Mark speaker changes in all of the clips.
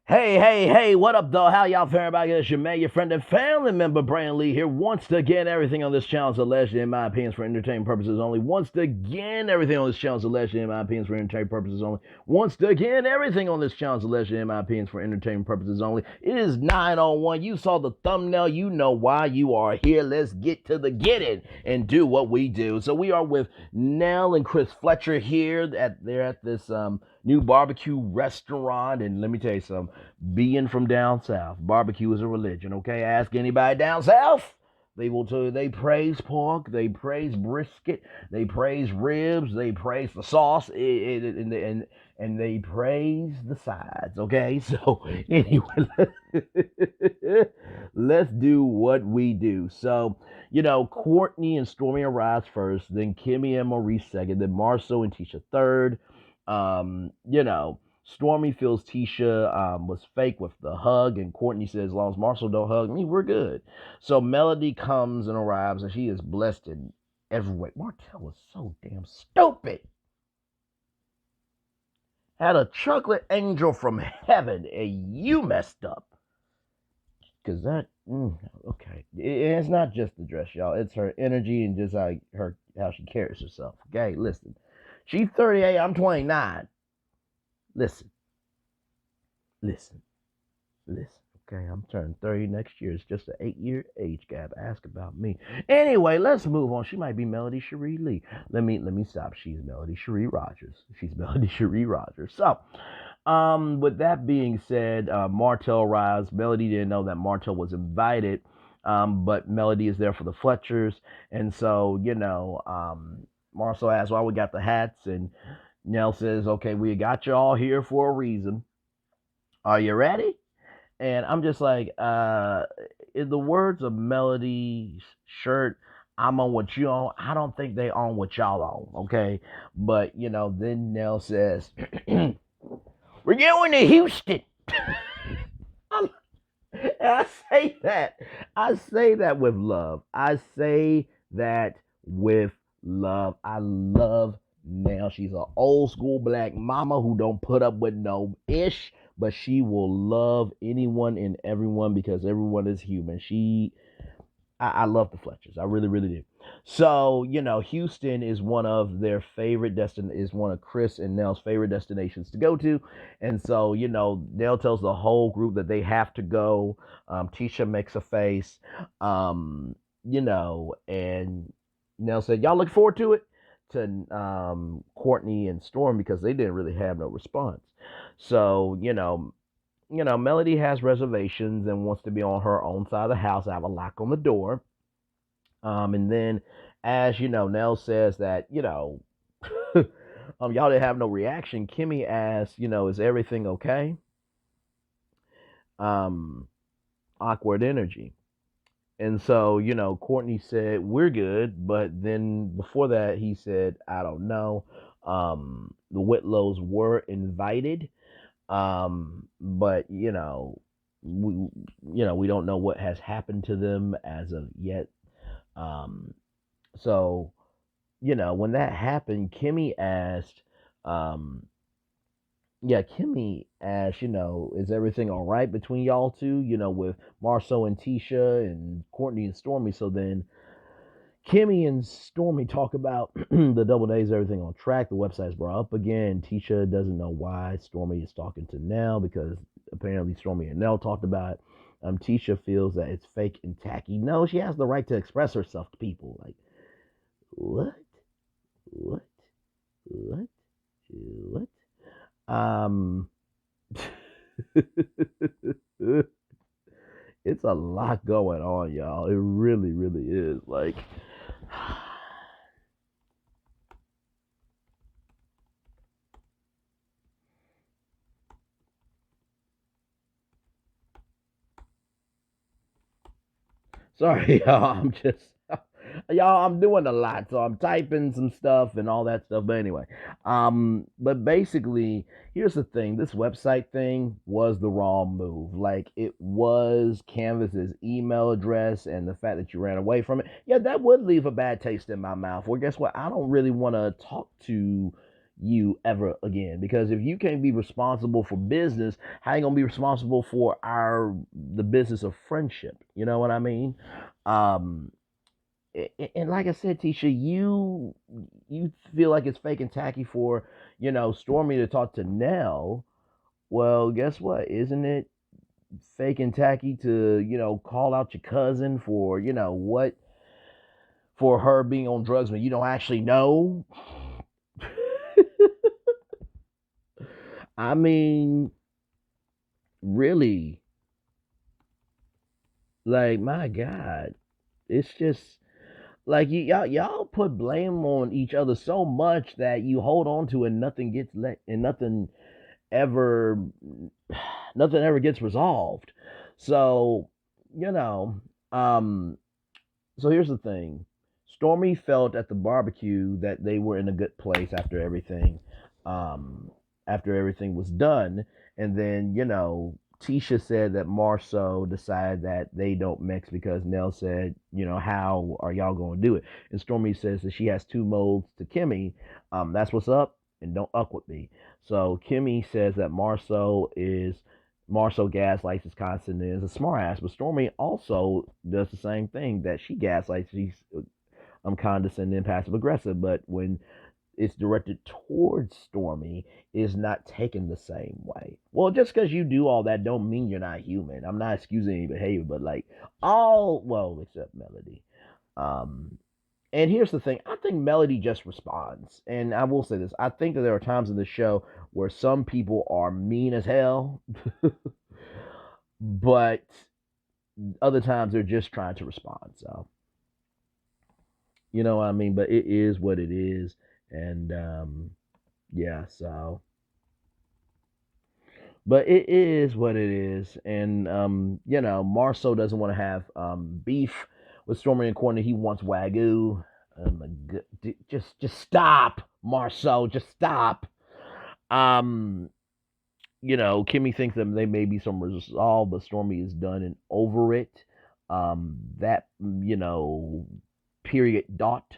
Speaker 1: Hey, what up, though? How y'all faring back? It's your man, your friend, and family member, Brandon Lee here. Once again, everything on this channel is alleged, in my opinion, for entertainment purposes only. Once again, everything on this channel is alleged, in my opinion, for entertainment purposes only. Once again, everything on this channel is alleged, in my opinion, for entertainment purposes only. It is 9 on 1. You saw the thumbnail. You know why you are here. Let's get to the get it and do what we do. So we are with Nell and Chris Fletcher here. They're at this new barbecue restaurant, and let me tell you something. Being from down south, barbecue is a religion. Okay, ask anybody down south. They will tell you they praise pork, they praise brisket, they praise ribs, they praise the sauce, and they praise the sides. Okay, so anyway, let's do what we do. So, Courtney and Stormy arrives first, then Kimmy and Maurice second, then Marceau and Tisha third. Stormy feels Tisha was fake with the hug, and Courtney says, as long as Marshall don't hug me, we're good. So Melody comes and arrives, and she is blessed in every way. Martell was so damn stupid. Had a chocolate angel from heaven, and you messed up. Because okay. It's not just the dress, y'all. It's her energy and just how she carries herself. Okay, listen. She's 38, I'm 29. Listen, listen. Listen, okay, I'm turning 30 next year. It's just an 8-year age gap. Ask about me. Anyway, let's move on. She might be Melody Cherie Lee. Let me stop. She's Melody Cherie Rogers. She's Melody Cherie Rogers. So, with that being said, Martell arrives. Melody didn't know that Martell was invited. But Melody is there for the Fletchers. And so, Marcel asks why we got the hats, and Nell says, okay, we got you all here for a reason. Are you ready? And I'm just like, in the words of Melody's shirt, I'm on what you on. I don't think they on what y'all on, okay? But then Nell says, "We're going to Houston." I say that. I say that with love. I say that with love. I love Nell. She's an old school black mama who don't put up with no ish, but she will love anyone and everyone because everyone is human. I love the Fletchers. I really, really do. So, Houston is one of their favorite is one of Chris and Nell's favorite destinations to go to. And so, Nell tells the whole group that they have to go. Tisha makes a face. And Nell said, y'all look forward to it? To Courtney and Storm because they didn't really have no response. So, Melody has reservations and wants to be on her own side of the house. I have a lock on the door. And then, as Nell says that, y'all didn't have no reaction. Kimmy asks, is everything okay? Um, Awkward energy. And so, Courtney said, we're good. But then before that, he said, I don't know. The Whitlows were invited. But we don't know what has happened to them as of yet. Um, so when that happened, Kimmy asked, is everything all right between y'all two? With Marceau and Tisha and Courtney and Stormy. So then Kimmy and Stormy talk about the double days, everything on track. The website's brought up again. Tisha doesn't know why Stormy is talking to Nell because apparently Stormy and Nell talked about it. Tisha feels that it's fake and tacky. No, she has the right to express herself to people. Like, what? What? What? What? Um, it's a lot going on, y'all. It really, really is. Like, sorry, y'all. I'm doing a lot, so I'm typing some stuff and all that stuff. But anyway, but basically, here's the thing: this website thing was the wrong move. Like it was Canvas's email address, and the fact that you ran away from it, yeah, that would leave a bad taste in my mouth. Well, guess what? I don't really want to talk to you ever again. Because if you can't be responsible for business, how you gonna be responsible for the business of friendship? You know what I mean? Um, and like I said, Tisha, you feel like it's fake and tacky for Stormy to talk to Nell. Well, guess what? Isn't it fake and tacky to call out your cousin for what for her being on drugs when you don't actually know? I mean, really, like my God, it's just like y'all put blame on each other so much that you hold on to and nothing gets let and ever nothing ever gets resolved. So, you know, um so here's the thing. Stormy felt at the barbecue that they were in a good place um after everything was done. And then, Tisha said that Marceau decided that they don't mix because Nell said, how are y'all going to do it? And Stormy says that she has two modes to Kimmy. That's what's up, and don't up with me. So Kimmy says that Marceau gaslights his constant and is a smart ass, but Stormy also does the same thing that she gaslights. She's condescending and passive aggressive, but when it's directed towards Stormy, is not taken the same way. Well, just because you do all that don't mean you're not human. I'm not excusing any behavior, but like all well, except Melody. Um, and here's the thing: I think Melody just responds, and I will say this: I think that there are times in the show where some people are mean as hell, but other times they're just trying to respond. So you know what I mean. But it is what it is, and yeah. So but it is what it is, and Marceau doesn't want to have beef with Stormy and Courtney. He wants Wagyu. Oh my God. Just stop, Marceau. Just stop. Um, Kimmy thinks that they may be some resolve, but Stormy is done and over it. That period dot.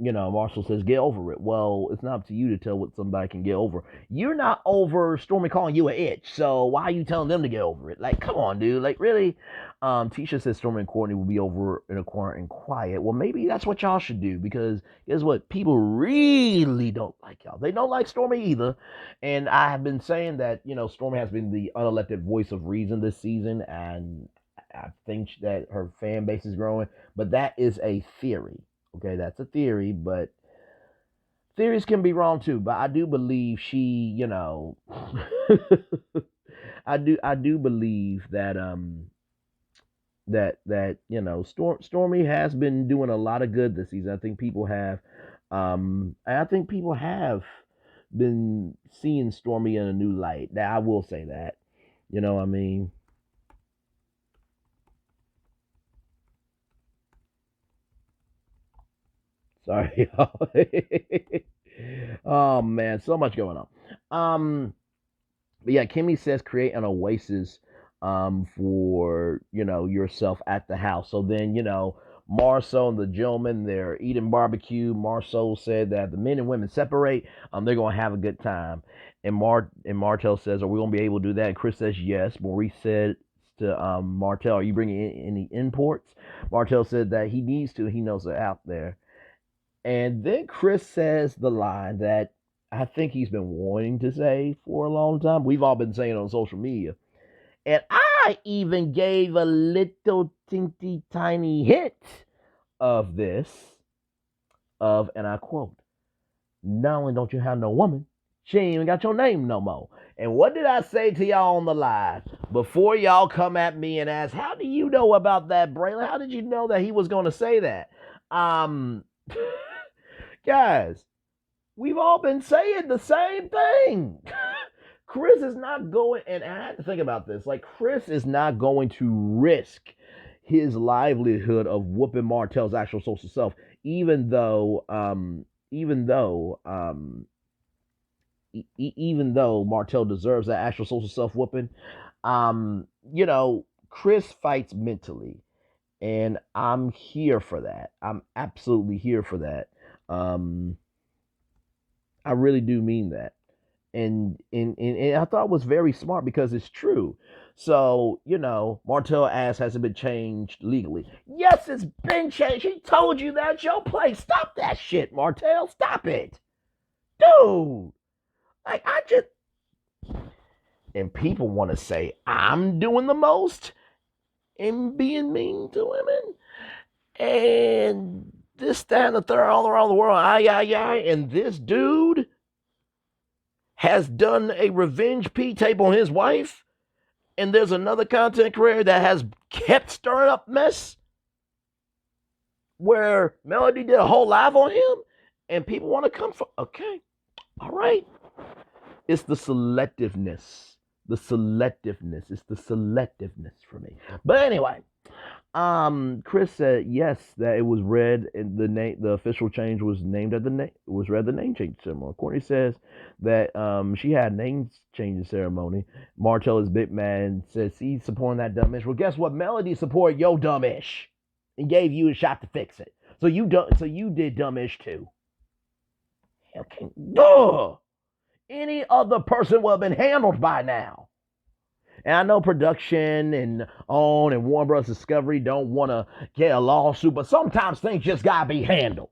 Speaker 1: Marshall says, get over it. Well, it's not up to you to tell what somebody can get over. You're not over Stormy calling you an itch, so why are you telling them to get over it? Like, come on, dude. Like, really? Tisha says Stormy and Courtney will be over in a corner and quiet. Well, maybe that's what y'all should do because guess what? People really don't like y'all. They don't like Stormy either. And I have been saying that, Stormy has been the unelected voice of reason this season, and I think that her fan base is growing, but that is a theory. Okay, that's a theory, but theories can be wrong too. But I do believe she, I do believe that Stormy has been doing a lot of good this season. I think people have been seeing Stormy in a new light. Now I will say that. You know what I mean? Sorry, y'all. Oh man, so much going on. But yeah, Kimmy says create an oasis for yourself at the house. So then Marceau and the gentlemen they're eating barbecue. Marceau said that the men and women separate. They're gonna have a good time. And Martel says, "Are we gonna be able to do that?" And Chris says, "Yes." Maurice said to Martel, "Are you bringing in any imports?" Martel said that he needs to. He knows they're out there. And then Chris says the line that I think he's been wanting to say for a long time. We've all been saying it on social media. And I even gave a little teeny tiny hint of this, and I quote, not only don't you have no woman, she ain't even got your name no more. And what did I say to y'all on the live? Before y'all come at me and ask, how do you know about that, Braylon? How did you know that he was going to say that? Um, guys, we've all been saying the same thing. Chris is not going, and I had to think about this. Like, Chris is not going to risk his livelihood of whooping Martel's actual social self, even though Martel deserves that actual social self whooping. Chris fights mentally, and I'm here for that. I'm absolutely here for that. Um, I really do mean that. And I thought it was very smart because it's true. So, Martell ass hasn't been changed legally. Yes, it's been changed. He told you that's your place. Stop that shit, Martell. Stop it. Dude. Like, I just. And people want to say I'm doing the most in being mean to women. And this, that, and the third all around the world. And this dude has done a revenge P tape on his wife, and there's another content creator that has kept stirring up mess where Melody did a whole live on him, and people want to come for. Okay, all right. It's the selectiveness. The selectiveness. It's the selectiveness for me. But anyway, Chris said yes that it was read and the official change was named at the name was read the name change ceremony. Courtney says that she had name changing ceremony. Martell is big man and says he's supporting that dumbish. Well, guess what? Melody supported yo dumbish and gave you a shot to fix it. So you did dumbish too. Okay, duh. Any other person would have been handled by now. And I know production and OWN and Warner Bros. Discovery don't want to get a lawsuit, but sometimes things just gotta be handled.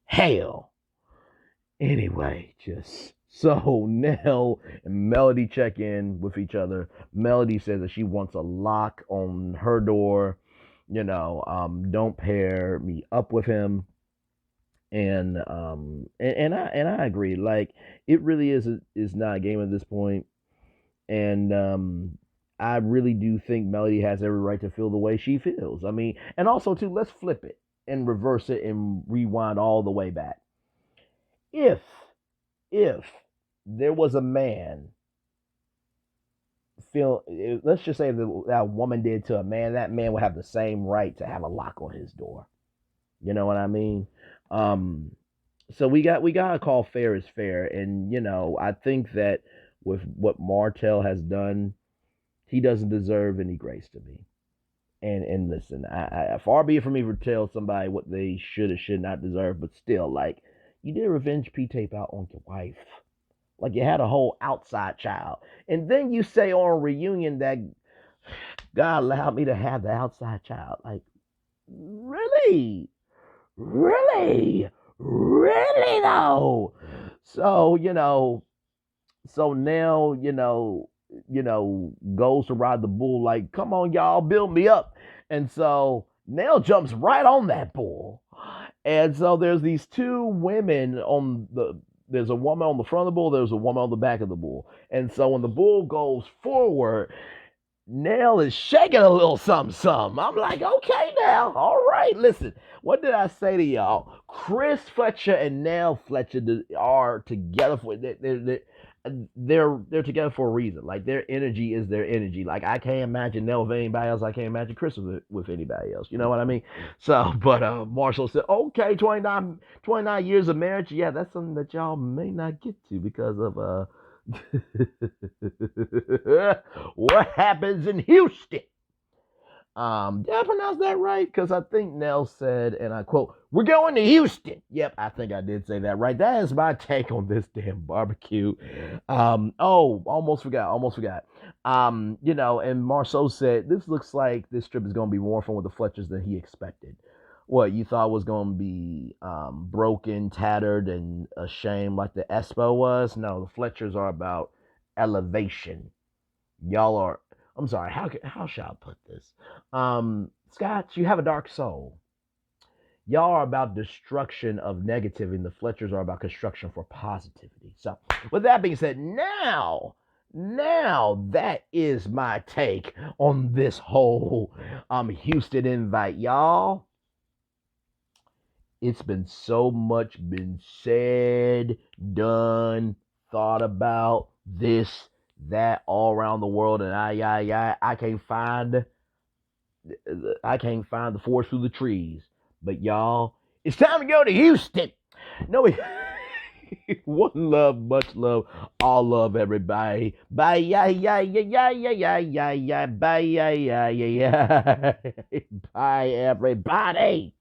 Speaker 1: Hell. Anyway, just so Nell and Melody check in with each other. Melody says that she wants a lock on her door. Don't pair me up with him. And I agree. Like, it really is not a game at this point. And I really do think Melody has every right to feel the way she feels. I mean, and also too, let's flip it and reverse it and rewind all the way back. If there was a man let's just say that woman did to a man, that man would have the same right to have a lock on his door. You know what I mean? Um, so we gotta call fair is fair, and I think that with what Martell has done, he doesn't deserve any grace to me. And listen, far be it from me to tell somebody what they should or should not deserve, but still, like, you did a revenge P tape out on your wife, like you had a whole outside child, and then you say on a reunion that God allowed me to have the outside child. Like, really, really, really though. So so now goes to ride the bull like, come on y'all, build me up. And so Nell jumps right on that bull. And so there's these two women there's a woman on the front of the bull, there's a woman on the back of the bull. And so when the bull goes forward, Nell is shaking a little something, something. I'm like, okay, now, all right. Listen, what did I say to y'all? Chris Fletcher and Nell Fletcher are together for they're together for a reason. Like, their energy is their energy. Like, I can't imagine Nell with anybody else. I can't imagine Chris with anybody else. You know what I mean? So, but Marshall said, okay, 29 years of marriage. Yeah, that's something that y'all may not get to because of what happens in Houston. Did I pronounce that right? Because I think Nell said, and I quote, "We're going to Houston." Yep, I think I did say that right. That is my take on this damn barbecue. Almost forgot. And Marceau said, this looks like this trip is going to be more fun with the Fletchers than he expected. What, you thought was going to be broken, tattered, and ashamed like the Espo was? No, the Fletchers are about elevation. Y'all are, I'm sorry, how shall I put this? Scott, you have a dark soul. Y'all are about destruction of negativity, and the Fletchers are about construction for positivity. So, with that being said, now that is my take on this whole Houston invite, y'all. It's been so much been said, done, thought about, this, that, all around the world, and I can't find the forest through the trees. But y'all, it's time to go to Houston. No, one love, much love, all love, everybody. Bye, yeah, yeah, yeah, yeah, yeah, yeah, yeah, bye, yeah, yeah, yeah, yeah. Bye, everybody.